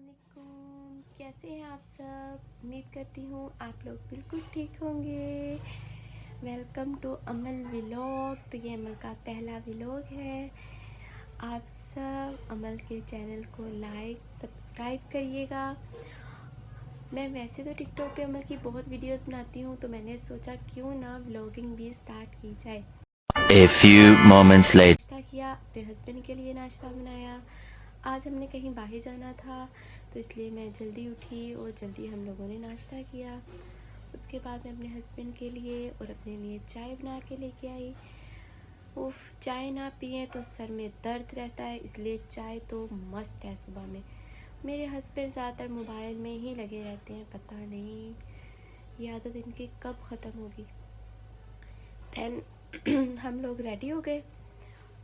अस्सलामुअलैकुम, कैसे हैं आप सब। उम्मीद करती हूँ आप लोग बिल्कुल ठीक होंगे। Welcome to Amal vlog. तो ये अमल का पहला व्लॉग है। आप सब अमल के चैनल को लाइक सब्सक्राइब करिएगा। मैं वैसे तो टिकटॉक पे अमल की बहुत वीडियोस बनाती हूँ, तो मैंने सोचा क्यों ना व्लॉगिंग भी स्टार्ट की जाए। A few moments later. नाश्ता किया, अपने हस्बैंड के लिए नाश्ता बनाया। आज हमने कहीं बाहर जाना था, तो इसलिए मैं जल्दी उठी और जल्दी हम लोगों ने नाश्ता किया। उसके बाद मैं अपने हस्बैंड के लिए और अपने लिए चाय बना के लेके आई। उफ़, चाय ना पिए तो सर में दर्द रहता है, इसलिए चाय तो मस्त है सुबह में। मेरे हस्बैंड ज़्यादातर मोबाइल में ही लगे रहते हैं, पता नहीं ये आदत इनकी कब ख़त्म होगी। दैन हम लोग रेडी हो गए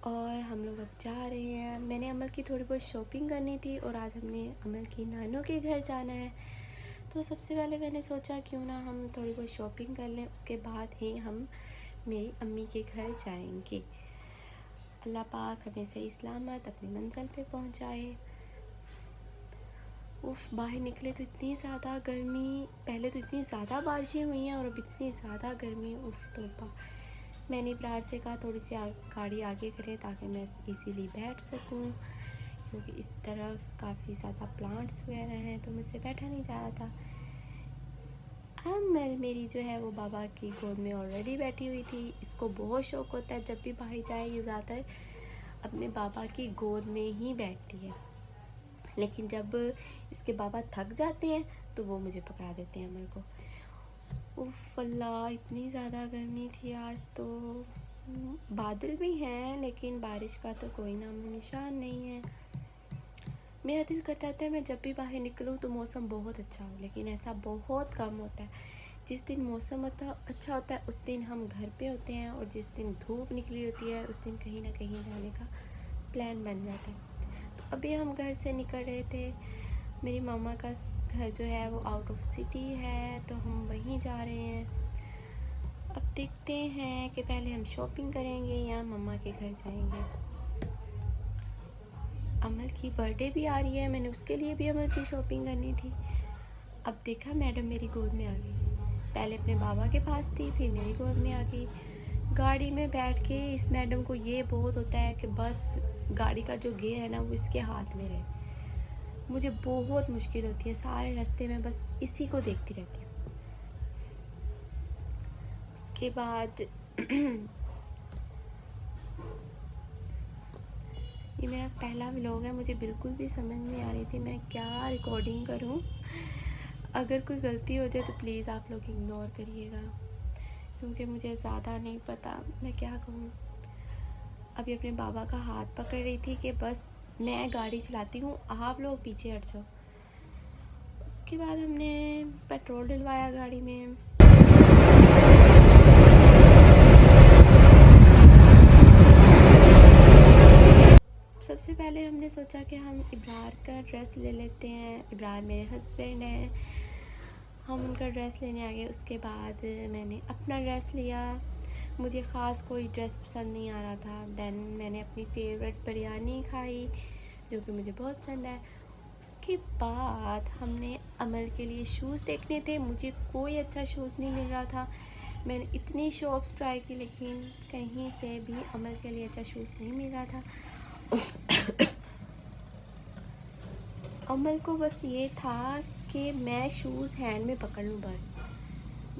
और हम लोग अब जा रहे हैं। मैंने अमल की थोड़ी बहुत शॉपिंग करनी थी और आज हमने अमल की नानों के घर जाना है। तो सबसे पहले मैंने सोचा क्यों ना हम थोड़ी बहुत शॉपिंग कर लें, उसके बाद ही हम मेरी अम्मी के घर जाएंगे। अल्लाह पाक हमें सही सलामत अपनी मंजिल पे पहुंचाए। उफ़, बाहर निकले तो इतनी ज़्यादा गर्मी। पहले तो इतनी ज़्यादा बारिशें हुई हैं और अब इतनी ज़्यादा गर्मी। उफ़ तौबा। मैंने इब्रार से कहा थोड़ी सी गाड़ी आगे करें ताकि मैं इजीली बैठ सकूं, क्योंकि इस तरफ काफ़ी ज़्यादा प्लांट्स वगैरह हैं तो मुझसे बैठा नहीं जा रहा था। अमल मेरी जो है वो बाबा की गोद में ऑलरेडी बैठी हुई थी। इसको बहुत शौक़ होता है, जब भी बाहर जाए ये ज़्यादातर अपने बाबा की गोद में ही बैठती है। लेकिन जब इसके बाबा थक जाते हैं तो वो मुझे पकड़ा देते हैं अमल को। उफ़ अल्लाह, इतनी ज़्यादा गर्मी थी आज तो। बादल भी हैं लेकिन बारिश का तो कोई नाम निशान नहीं है। मेरा दिल करता है मैं जब भी बाहर निकलूं तो मौसम बहुत अच्छा हो, लेकिन ऐसा बहुत कम होता है। जिस दिन मौसम अच्छा होता है उस दिन हम घर पे होते हैं, और जिस दिन धूप निकली होती है उस दिन कहीं ना कहीं जाने का प्लान बन जाता है। तो अभी हम घर से निकल रहे थे। मेरी मामा का घर जो है वो आउट ऑफ सिटी है, तो हम वहीं जा रहे हैं। अब देखते हैं कि पहले हम शॉपिंग करेंगे या मम्मा के घर जाएंगे। अमल की बर्थडे भी आ रही है, मैंने उसके लिए भी अमल की शॉपिंग करनी थी। अब देखा मैडम मेरी गोद में आ गई। पहले अपने बाबा के पास थी, फिर मेरी गोद में आ गई। गाड़ी में बैठ के इस मैडम को ये बहुत होता है कि बस गाड़ी का जो गियर है ना वो इसके हाथ में रहे। मुझे बहुत मुश्किल होती है, सारे रास्ते में बस इसी को देखती रहती हूँ। उसके बाद ये मेरा पहला व्लॉग है, मुझे बिल्कुल भी समझ नहीं आ रही थी मैं क्या रिकॉर्डिंग करूं। अगर कोई गलती हो जाए तो प्लीज़ आप लोग इग्नोर करिएगा, क्योंकि मुझे ज़्यादा नहीं पता मैं क्या कहूँ। अभी अपने बाबा का हाथ पकड़ रही थी कि बस मैं गाड़ी चलाती हूँ, आप लोग पीछे हट जाओ। उसके बाद हमने पेट्रोल डलवाया गाड़ी में। सबसे पहले हमने सोचा कि हम इब्रार का ड्रेस ले लेते हैं। इब्रार मेरे हस्बैंड हैं, हम उनका ड्रेस लेने आ गए। उसके बाद मैंने अपना ड्रेस लिया। मुझे ख़ास कोई ड्रेस पसंद नहीं आ रहा था। दैन मैंने अपनी फेवरेट बिरयानी खाई जो कि मुझे बहुत पसंद है। उसके बाद हमने अमल के लिए शूज़ देखने थे, मुझे कोई अच्छा शूज़ नहीं मिल रहा था। मैंने इतनी शॉप्स ट्राई की लेकिन कहीं से भी अमल के लिए अच्छा शूज़ नहीं मिल रहा था। अमल को बस ये था कि मैं शूज़ हैंड में पकड़ लूँ बस।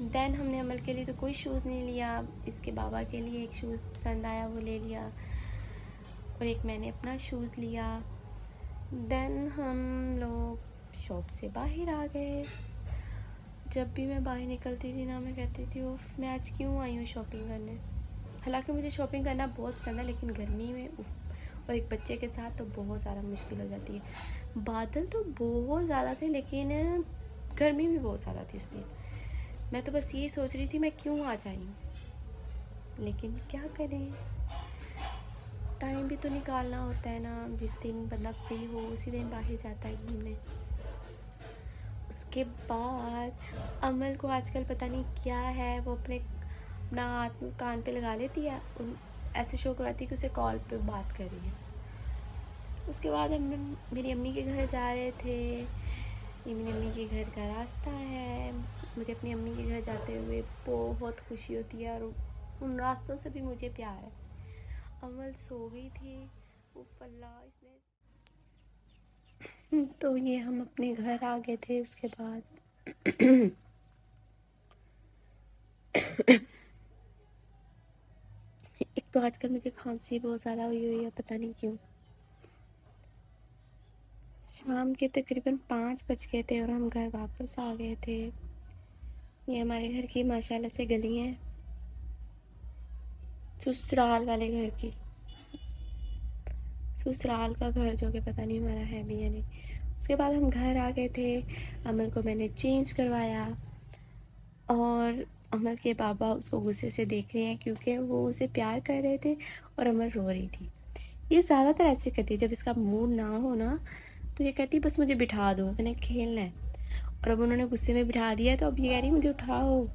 दैन हमने अमल के लिए तो कोई शूज़ नहीं लिया। इसके बाबा के लिए एक शूज़ पसंद आया वो ले लिया, और एक मैंने अपना शूज़ लिया। दैन हम लोग शॉप से बाहर आ गए। जब भी मैं बाहर निकलती थी ना मैं कहती थी उफ़ मैं आज क्यों आई हूँ शॉपिंग करने। हालांकि मुझे शॉपिंग करना बहुत पसंद है, लेकिन गर्मी में और एक बच्चे के साथ तो बहुत ज़्यादा मुश्किल हो जाती है। बादल तो बहुत ज़्यादा थे लेकिन गर्मी भी बहुत ज़्यादा थी उस दिन। मैं तो बस ये सोच रही थी मैं क्यों आ जाई, लेकिन क्या करें, टाइम भी तो निकालना होता है ना। जिस दिन बंदा फ्री हो उसी दिन बाहर जाता है घूमने। उसके बाद अमल को आजकल पता नहीं क्या है, वो अपना हाथ कान पे लगा लेती है, ऐसे शो करवाती है कि उसे कॉल पे बात कर रही है। उसके बाद हम मेरी अम्मी के घर जा रहे थे। ये मेरी अम्मी के घर का रास्ता है। मुझे अपनी अम्मी के घर जाते हुए बहुत खुशी होती है और उन रास्तों से भी मुझे प्यार है। अमल सो गई थी, उफ़ अल्लाह, इसने तो ये हम अपने घर आ गए थे। उसके बाद एक तो आजकल मुझे खांसी बहुत ज़्यादा हुई है, पता नहीं क्यों। शाम के तकरीबन 5 बज गए थे और हम घर वापस आ गए थे। ये हमारे घर की माशाल्लाह से गली है, ससुराल वाले घर की, ससुराल का घर जो कि पता नहीं हमारा है भी या नहीं। उसके बाद हम घर आ गए थे। अमल को मैंने चेंज करवाया और अमल के पापा उसको गुस्से से देख रहे हैं क्योंकि वो उसे प्यार कर रहे थे और अमल रो रही थी। ये ज़्यादातर ऐसे करती है, जब इसका मूड ना हो ना तो ये कहती बस मुझे बिठा दो, मैंने खेलना है। और अब उन्होंने गुस्से में बिठा दिया है तो अब ये कह रही मुझे उठाओ।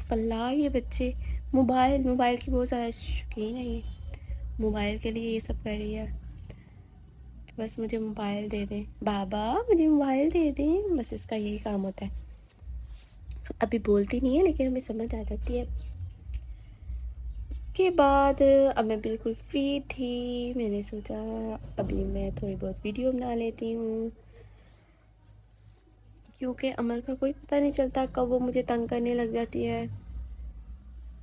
फल्ला, ये बच्चे मोबाइल की बहुत ज़्यादा शौकीन है। ये मोबाइल के लिए ये सब कर रही है, बस मुझे मोबाइल दे दें बाबा, मुझे मोबाइल दे दें, बस इसका यही काम होता है। अभी बोलती नहीं है लेकिन हमें समझ आ जाती है। इसके बाद अब मैं बिल्कुल फ्री थी। मैंने सोचा अभी मैं थोड़ी बहुत वीडियो बना लेती हूँ, क्योंकि अमल का कोई पता नहीं चलता कब वो मुझे तंग करने लग जाती है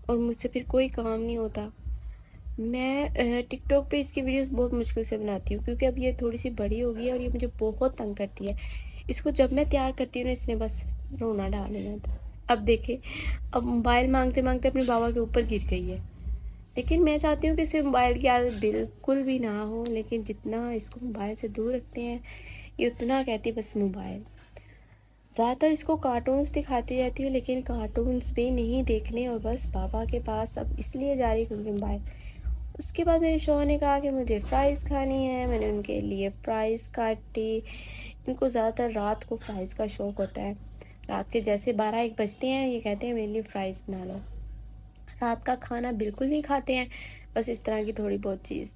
और मुझसे फिर कोई काम नहीं होता। मैं टिकटॉक पे इसकी वीडियोस बहुत मुश्किल से बनाती हूँ क्योंकि अब ये थोड़ी सी बड़ी हो गई है और ये मुझे बहुत तंग करती है। इसको जब मैं तैयार करती हूँ ना, इसने बस रोना डाल देना था। अब देखे, अब मोबाइल मांगते मांगते अपने बाबा के ऊपर गिर गई है। लेकिन मैं चाहती हूँ कि इसे मोबाइल की आदत बिल्कुल भी ना हो, लेकिन जितना इसको मोबाइल से दूर रखते हैं ये उतना कहती है बस मोबाइल। ज़्यादातर इसको कार्टून्स दिखाती रहती हूँ, लेकिन कार्टून्स भी नहीं देखने और बस बाबा के पास अब इसलिए जा रही क्योंकि मोबाइल। उसके बाद मेरे शौहर ने कहा कि मुझे फ़्राइज़ खानी है। मैंने उनके लिए फ़्राइज़ काटी। इनको ज़्यादातर रात को फ़्राइज़ का शौक़ होता है। रात के जैसे 12-1 बजते हैं ये कहते हैं मेरे लिए फ़्राइज़ बना लो। रात का खाना बिल्कुल नहीं खाते हैं, बस इस तरह की थोड़ी बहुत चीज़।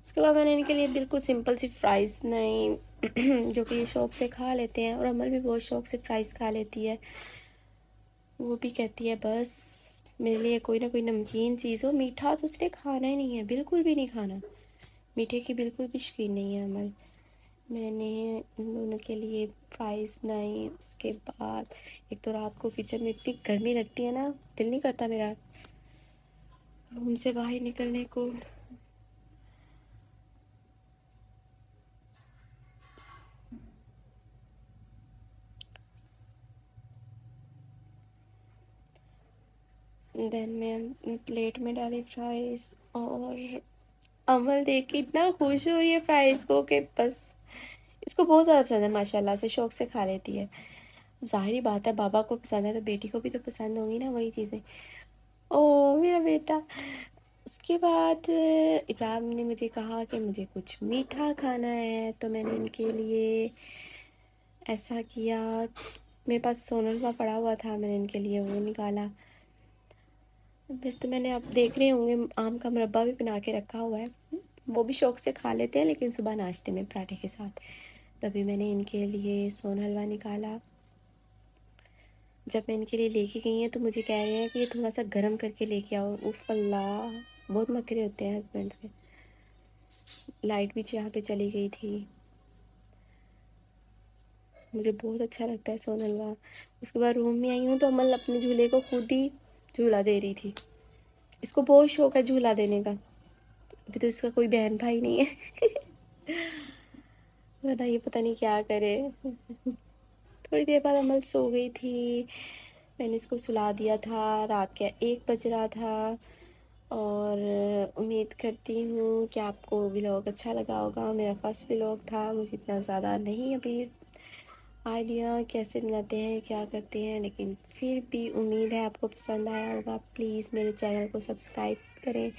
उसके बाद मैंने इनके लिए बिल्कुल सिंपल सी फ़्राइज़ बनाई जो कि ये शौक़ से खा लेते हैं और अमल भी बहुत शौक़ से फ़्राइज़ खा लेती है। वो भी कहती है बस मेरे लिए कोई ना कोई नमकीन चीज़ हो, मीठा तो उसने खाना ही नहीं है, बिल्कुल भी नहीं खाना। मीठे की बिल्कुल भी शौकीन नहीं है अमल। मैंने उन दोनों के लिए फ़्राइज़ बनाई। उसके बाद एक तो रात को किचन में इतनी गर्मी लगती है ना, दिल नहीं करता मेरा रूम से बाहर निकलने को। देन मैं प्लेट में डाली फ़्राइज़ और अमल देख के इतना खुश हो रही है फ़्राइज़ को कि बस इसको बहुत ज़्यादा पसंद है, माशाल्लाह से शौक़ से खा लेती है। ज़ाहिर बात है बाबा को पसंद है तो बेटी को भी तो पसंद होंगी ना वही चीज़ें। ओह मेरा बेटा। उसके बाद इब्राहिम ने मुझे कहा कि मुझे कुछ मीठा खाना है तो मैंने इनके लिए ऐसा किया, मेरे पास सोनलवा पड़ा हुआ था, मैंने इनके लिए वो निकाला। बस तो मैंने आप देख रहे होंगे आम का मुरब्बा भी बना के रखा हुआ है, वो भी शौक़ से खा लेते हैं लेकिन सुबह नाश्ते में पराठे के साथ। तभी मैंने इनके लिए सोन हलवा निकाला। जब मैं इनके लिए लेके गई हैं तो मुझे कह रहे हैं कि ये थोड़ा सा गर्म करके लेके आओ। उफ़ अल्लाह, बहुत नखरे होते हैं हस्बैंड्स के। लाइट भी यहाँ पे चली गई थी। मुझे बहुत अच्छा लगता है सोन हलवा। उसके बाद रूम में आई हूँ तो अमल अपने झूले को खुद ही झूला दे रही थी। इसको बहुत शौक़ है झूला देने का। अभी तो इसका कोई बहन भाई नहीं है बताइए पता नहीं क्या करे। थोड़ी देर बाद अमल सो गई थी। मैंने इसको सुला दिया था। रात का 1 बज रहा था और उम्मीद करती हूँ कि आपको व्लॉग अच्छा लगा होगा। मेरा फर्स्ट व्लॉग था, मुझे इतना ज़्यादा नहीं अभी आइडिया कैसे बनाते हैं क्या करते हैं, लेकिन फिर भी उम्मीद है आपको पसंद आया होगा। प्लीज़ मेरे चैनल को सब्सक्राइब करें।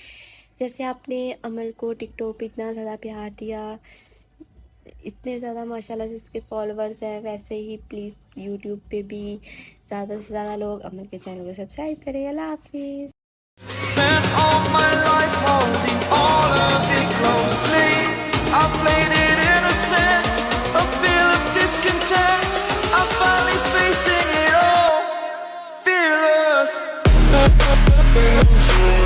जैसे आपने अमल को टिकटॉक पे इतना ज़्यादा प्यार दिया, इतने ज़्यादा माशाल्लाह से इसके फॉलोअर्स हैं, वैसे ही प्लीज़ यूट्यूब पे भी ज़्यादा से ज़्यादा लोग अमल के चैनल को सब्सक्राइब करें। अल्लाह हाफिज़। Spent all my life holding all of it closely. I played feeling